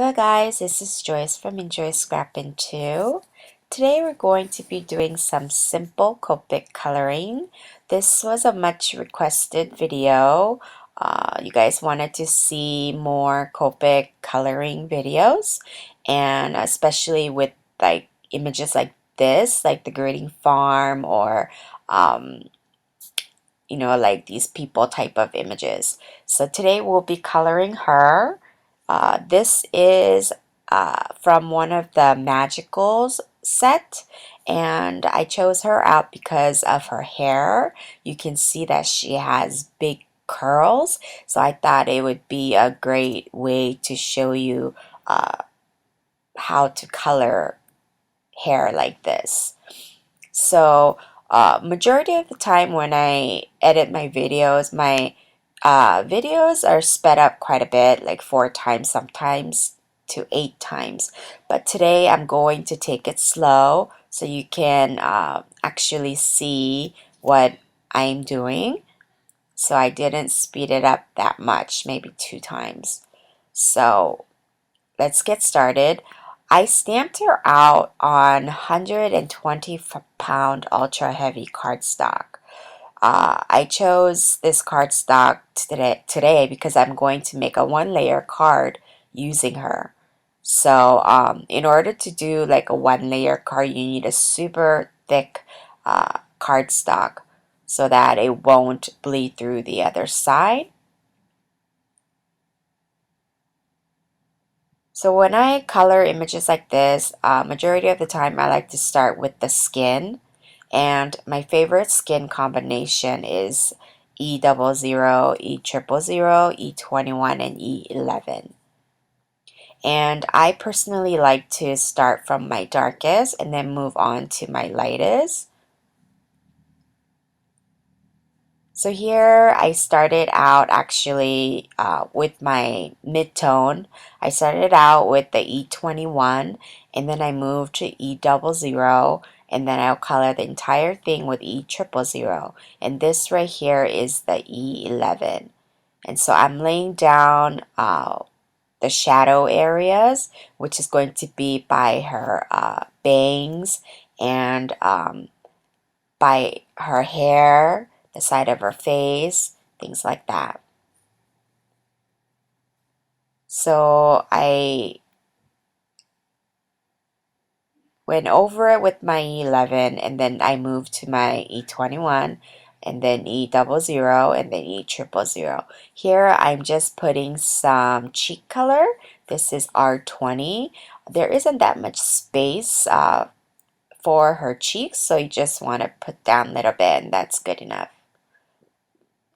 Hello guys, this is Joyce from Enjoy Scrapping 2. Today we're going to be doing some simple Copic coloring. This was a much requested video. You guys wanted to see more Copic coloring videos, and especially with like images like this, like the grading farm or um, like these people type of images. So today we'll be coloring her. This is from one of the Magicals set, and I chose her out because of her hair. You can see that she has big curls, so I thought it would be a great way to show you how to color hair like this. So majority of the time when I edit my videos are sped up quite a bit, like 4 times, sometimes to 8 times. But today I'm going to take it slow so you can actually see what I'm doing. So I didn't speed it up that much, maybe 2 times. So let's get started. I stamped her out on 120-pound ultra heavy cardstock. I chose this cardstock today because I'm going to make a 1-layer card using her. So in order to do like a 1-layer card, you need a super thick cardstock so that it won't bleed through the other side. So when I color images like this, majority of the time I like to start with the skin. And my favorite skin combination is E00, E000, E21, and E11. And I personally like to start from my darkest and then move on to my lightest. So here I started out actually with my mid-tone. I started out with the E21 and then I moved to E00 and then I'll color the entire thing with E000. And this right here is the E11. And so I'm laying down the shadow areas, which is going to be by her bangs and by her hair, the side of her face, things like that. So I went over it with my E11 and then I moved to my E21 and then E00 and then E000. Here I'm just putting some cheek color. This is R20. There isn't that much space for her cheeks, so you just want to put down a little bit and that's good enough.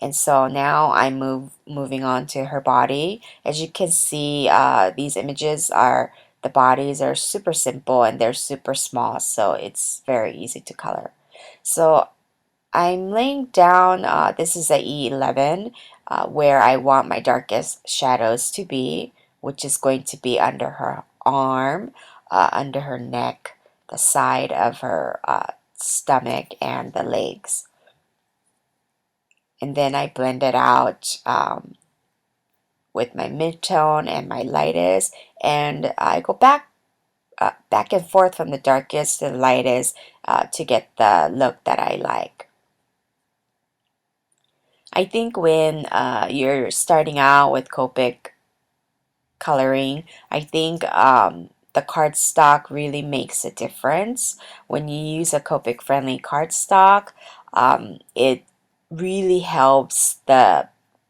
And so now I'm moving on to her body. As you can see, these images are, the bodies are super simple and they're super small, so it's very easy to color. So I'm laying down, this is a E11, where I want my darkest shadows to be, which is going to be under her arm, under her neck, the side of her stomach, and the legs. And then I blend it out with my mid-tone and my lightest, and I go back and forth from the darkest to the lightest to get the look that I like. I think when you're starting out with Copic coloring, I think the cardstock really makes a difference. When you use a Copic friendly cardstock, it really helps the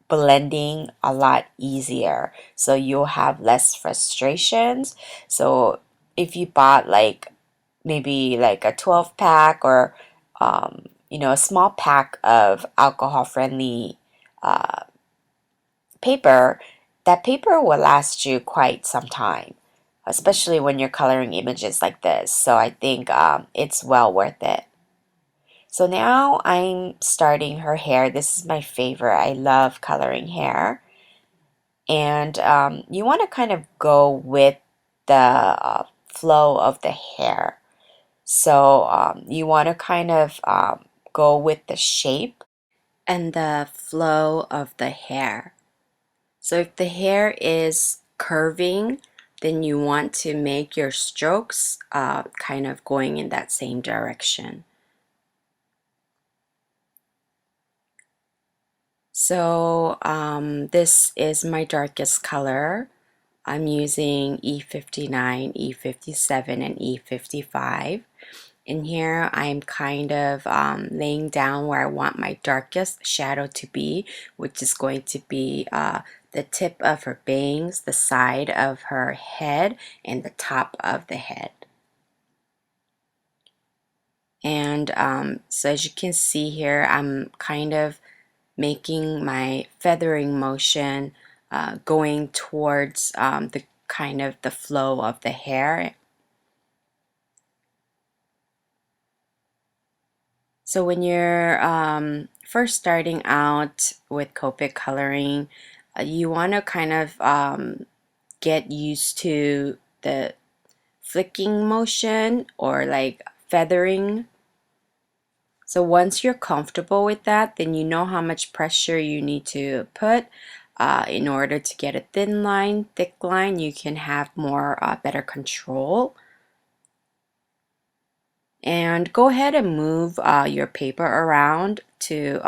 blending a lot easier, so you'll have less frustrations. So if you bought like maybe like a 12 pack or a small pack of alcohol friendly paper, that paper will last you quite some time, especially when you're coloring images like this. So I think it's well worth it. So now I'm starting her hair. This is my favorite. I love coloring hair. And you want to kind of go with the flow of the hair. So you want to kind of go with the shape and the flow of the hair. So if the hair is curving, then you want to make your strokes kind of going in that same direction. So this is my darkest color. I'm using E59, E57, and E55. In here, I'm kind of laying down where I want my darkest shadow to be, which is going to be the tip of her bangs, the side of her head, and the top of the head. And so as you can see here, I'm kind of making my feathering motion going towards the kind of the flow of the hair. So when you're first starting out with Copic coloring, you want to kind of get used to the flicking motion or like feathering. So once you're comfortable with that, then you know how much pressure you need to put in order to get a thin line, thick line. You can have more better control. And go ahead and move your paper around to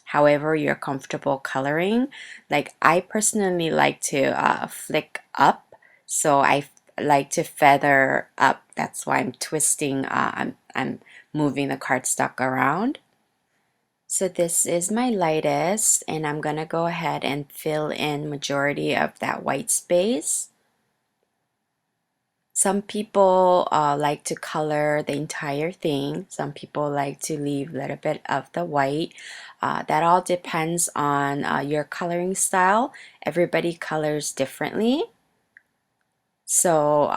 however you're comfortable coloring. Like I personally like to flick up, so I like to feather up. That's why I'm twisting, I'm moving the cardstock around. So this is my lightest, and I'm gonna go ahead and fill in majority of that white space. Some people like to color the entire thing. Some people like to leave a little bit of the white. That all depends on your coloring style. Everybody colors differently. So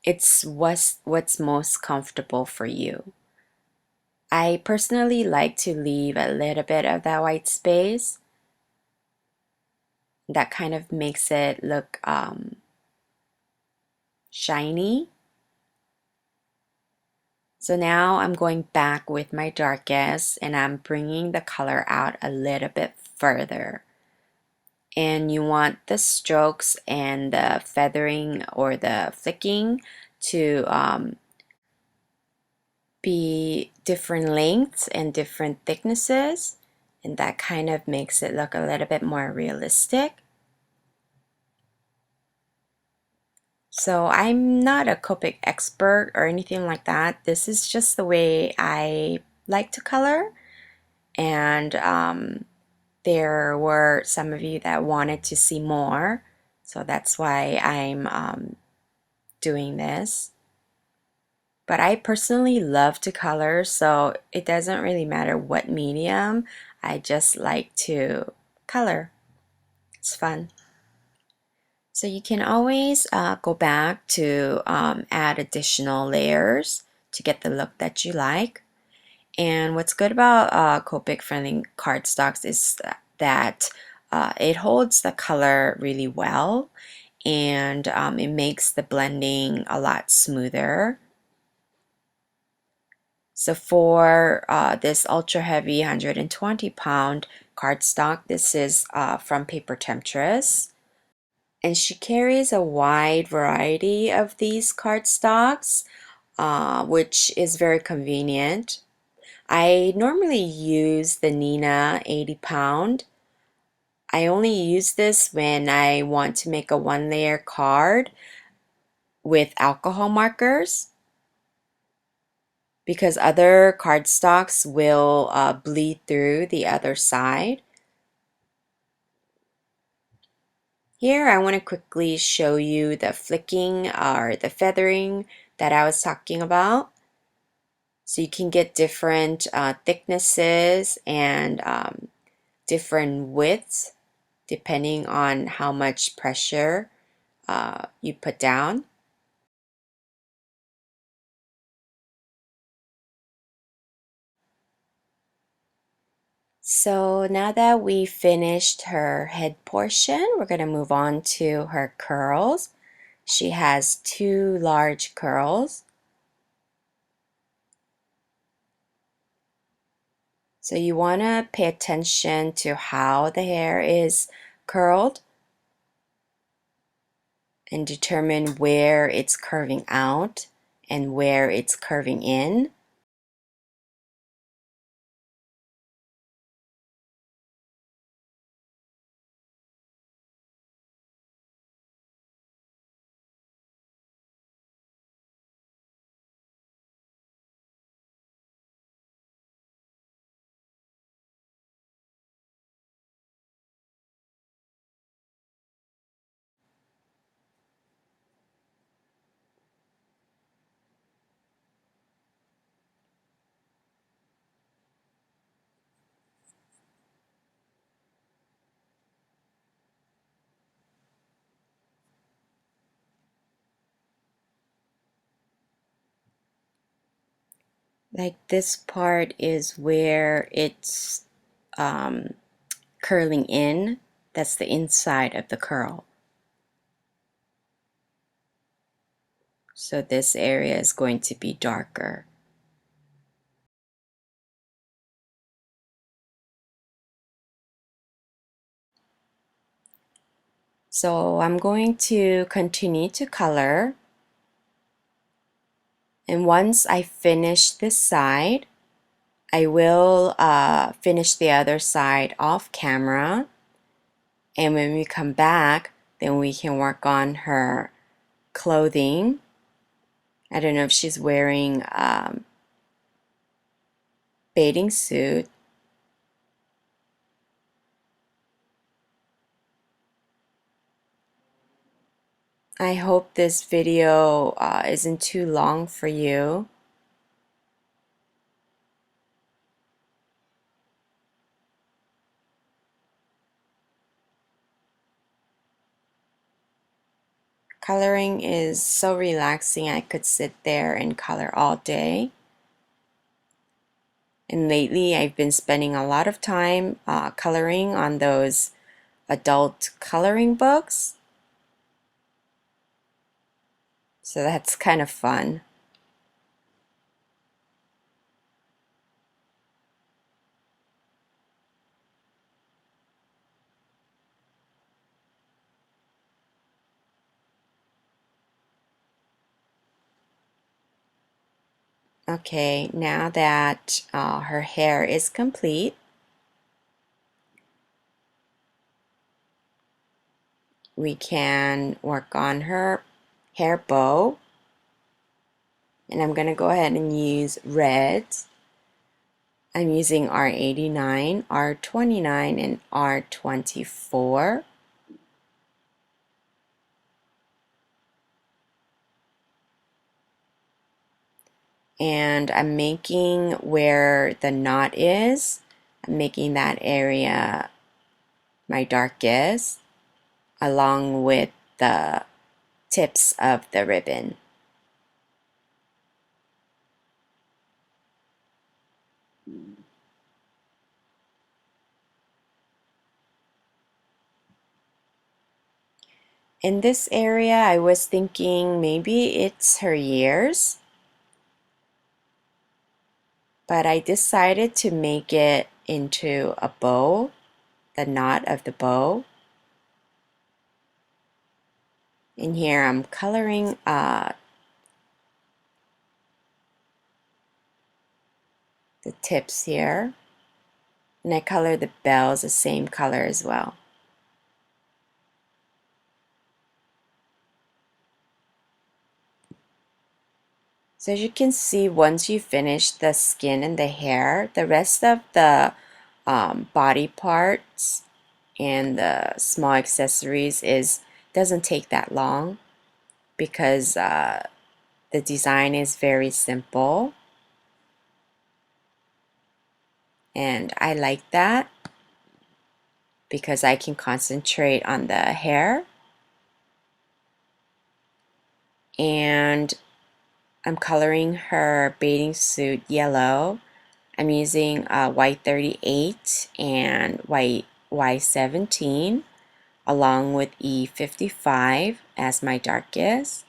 it's what's most comfortable for you. I personally like to leave a little bit of that white space. That kind of makes it look shiny. So now I'm going back with my darkest and I'm bringing the color out a little bit further. And you want the strokes and the feathering or the flicking to be different lengths and different thicknesses, and that kind of makes it look a little bit more realistic. So I'm not a Copic expert or anything like that. This is just the way I like to color, and there were some of you that wanted to see more, so that's why I'm doing this. But I personally love to color, so it doesn't really matter what medium. I just like to color. It's fun. So you can always go back to add additional layers to get the look that you like. And what's good about Copic friendly cardstocks is that it holds the color really well, and it makes the blending a lot smoother. So for this ultra heavy 120-pound cardstock, this is from Paper Temptress. And she carries a wide variety of these cardstocks, which is very convenient. I normally use the Nina 80-pound. I only use this when I want to make a one-layer card with alcohol markers, because other cardstocks will bleed through the other side. Here I want to quickly show you the flicking or the feathering that I was talking about. So you can get different thicknesses and different widths depending on how much pressure you put down. So now that we finished her head portion, we're going to move on to her curls. She has two large curls. So you want to pay attention to how the hair is curled. and determine where it's curving out and where it's curving in. Like this part is where it's curling in. That's the inside of the curl. So this area is going to be darker. So I'm going to continue to color. And once I finish this side, I will finish the other side off camera. And when we come back, then we can work on her clothing. I don't know if she's wearing bathing suit. I hope this video isn't too long for you. Coloring is so relaxing. I could sit there and color all day. And lately I've been spending a lot of time coloring on those adult coloring books. So that's kind of fun. Okay, now that her hair is complete, we can work on her hair bow. And I'm going to go ahead and use red. I'm using R89, R29, and R24. And I'm making where the knot is, I'm making that area my darkest, along with the tips of the ribbon. In this area, I was thinking maybe it's her ears, but I decided to make it into a bow, the knot of the bow. In here, I'm coloring the tips here, and I color the bells the same color as well. So as you can see, once you finish the skin and the hair, the rest of the body parts and the small accessories doesn't take that long because the design is very simple, and I like that because I can concentrate on the hair. And I'm coloring her bathing suit yellow. I'm using white 38 and white Y17 along with E55 as my darkest.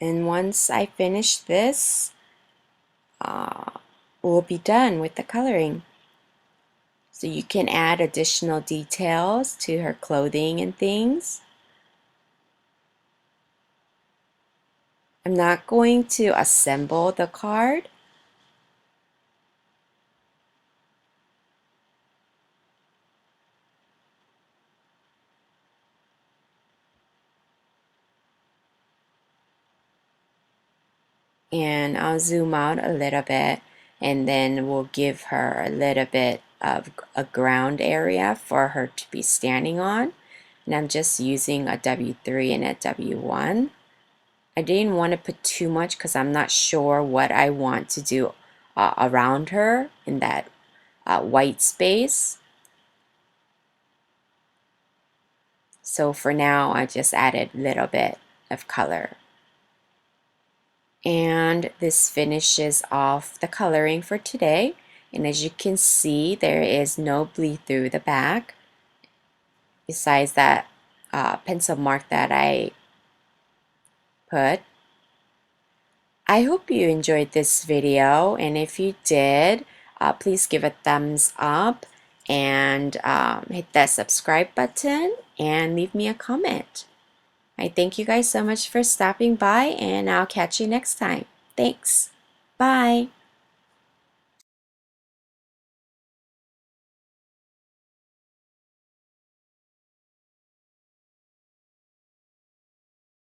And once I finish this, we'll be done with the coloring. So you can add additional details to her clothing and things. I'm not going to assemble the card. And I'll zoom out a little bit, and then we'll give her a little bit of a ground area for her to be standing on. And I'm just using a W3 and a W1. I didn't want to put too much because I'm not sure what I want to do around her in that white space. So for now, I just added a little bit of color. And this finishes off the coloring for today. And as you can see, there is no bleed through the back besides that pencil mark that I put. I hope you enjoyed this video, and if you did, please give a thumbs up and hit that subscribe button and leave me a comment. I thank you guys so much for stopping by, and I'll catch you next time. Thanks. Bye.